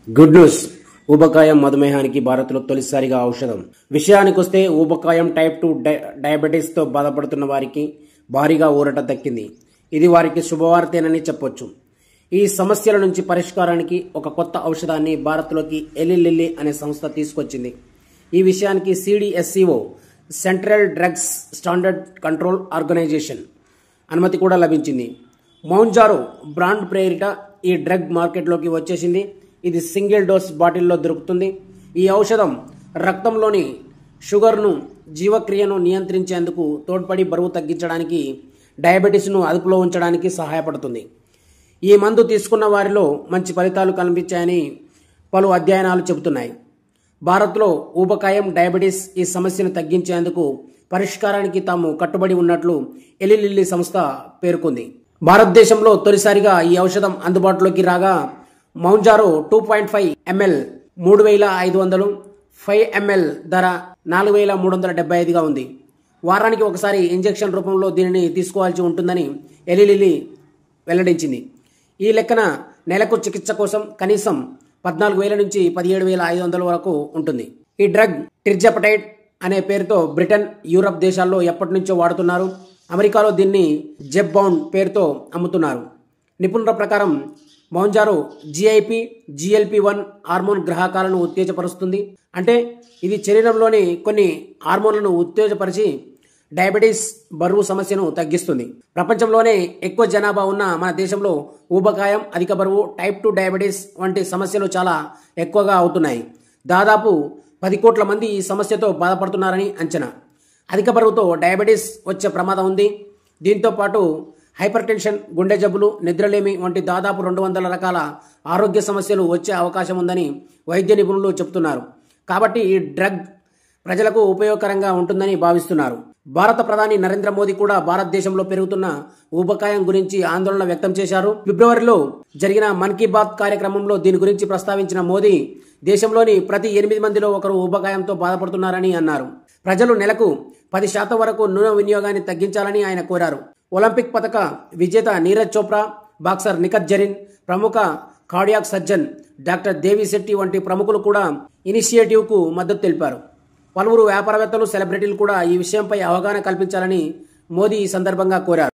Good news. ఊబకాయం మధుమేహానికి భారత్లో తొలిసారిగా ఔషధం. విషయానికొస్తే ఊబకాయం టైప్ 2 డయాబెటీస్తో బాధపడుతున్న వారికి భారీగా ఊరట దక్కింది. ఇది వారికి శుభవార్తేనని చెప్పొచ్చు. ఈ సమస్యల నుంచి పరిష్కారానికి ఒక కొత్త ఔషధాన్ని భారత్లోకి ఎలి లిల్లీ అనే సంస్థ తీసుకొచ్చింది. ఈ విషయానికి CDSCO central drugs standard control organisation అనుమతి కూడా లభించింది. మౌంజారో బ్రాండ్ పేరిట ఈ డ్రగ్ మార్కెట్లోకి వచ్చేసింది. ఇది సింగిల్ డోస్ బాటిల్లో దొరుకుతుంది. ఈ ఔషధం రక్తంలోని షుగర్ను జీవక్రియను నియంత్రించేందుకు తోడ్పడి బరువు తగ్గించడానికి, డయాబెటీస్ను అదుపులో ఉంచడానికి సహాయపడుతుంది. ఈ మందు తీసుకున్న వారిలో మంచి ఫలితాలు కనిపించాయని పలు అధ్యయనాలు చెబుతున్నాయి. భారత్లో ఊబకాయం, డయాబెటీస్ ఈ సమస్యను తగ్గించేందుకు పరిష్కారానికి తాము కట్టుబడి ఉన్నట్లు ఎలి లిల్లీ సంస్థ పేర్కొంది. భారతదేశంలో తొలిసారిగా ఈ ఔషధం అందుబాటులోకి రాగా మౌంజారో 2.5 ml 3,500, 5 ml ధర 4,375గా ఉంది. వారానికి ఒకసారి ఇంజెక్షన్ రూపంలో దీనిని తీసుకోవాల్సి ఉంటుందని ఎలి లిల్లీ వెల్లడించింది. ఈ లెక్కన నెలకు చికిత్స కోసం కనీసం 14,000 నుంచి 17,500 వరకు ఉంటుంది. ఈ డ్రగ్ టిర్జపటైడ్ అనే పేరుతో బ్రిటన్, యూరప్ దేశాల్లో ఎప్పటి నుంచో వాడుతున్నారు. అమెరికాలో దీన్ని జెబ్బౌండ్ పేరుతో అమ్ముతున్నారు. నిపుణుల ప్రకారం మౌంజారో GIP, GLP-1 హార్మోన్ గ్రాహకాలను ఉత్తేజపరుస్తుంది. అంటే ఇది శరీరంలోని కొన్ని హార్మోన్లను ఉత్తేజపరిచి డయాబెటీస్, బరువు సమస్యను తగ్గిస్తుంది. ప్రపంచంలోనే ఎక్కువ జనాభా ఉన్న మన దేశంలో ఊబకాయం, అధిక బరువు, టైప్ 2 డయాబెటీస్ వంటి సమస్యలు చాలా ఎక్కువగా అవుతున్నాయి. దాదాపు 10 కోట్ల మంది ఈ సమస్యతో బాధపడుతున్నారని అంచనా. అధిక బరువుతో డయాబెటీస్ వచ్చే ప్రమాదం ఉంది. దీంతో పాటు హైపర్ టెన్షన్, గుండె జబ్బులు, నిద్రలేమి వంటి దాదాపు 200 రకాల ఆరోగ్య సమస్యలు వచ్చే అవకాశం ఉందని వైద్య నిపుణులు చెబుతున్నారు. కాబట్టి ఈ డ్రగ్ ప్రజలకు ఉపయోగకరంగా ఉంటుందని భావిస్తున్నారు. భారత ప్రధాని నరేంద్ర మోదీ కూడా భారతదేశంలో పెరుగుతున్న ఊబకాయం గురించి ఆందోళన వ్యక్తం చేశారు. ఫిబ్రవరిలో జరిగిన మన్ కీ బాత్ కార్యక్రమంలో దీని గురించి ప్రస్తావించిన మోదీ దేశంలోని ప్రతి 8 మందిలో ఒకరు ఊబకాయంతో బాధపడుతున్నారని అన్నారు. ప్రజలు నెలకు 10% వరకు నూనె వినియోగాన్ని తగ్గించాలని ఆయన కోరారు. ఒలింపిక్ పతక విజేత నీరజ్ చోప్రా, బాక్సర్ నిఖత్ జరీన్, ప్రముఖ కార్డియాక్ సర్జన్ డాక్టర్ దేవి శెట్టి వంటి ప్రముఖులు కూడా ఇనిషియేటివ్కు మద్దతు తెలిపారు. పలువురు వ్యాపారవేత్తలు, సెలబ్రిటీలు కూడా ఈ విషయంపై అవగాహన కల్పించాలని మోదీ ఈ సందర్భంగా కోరారు.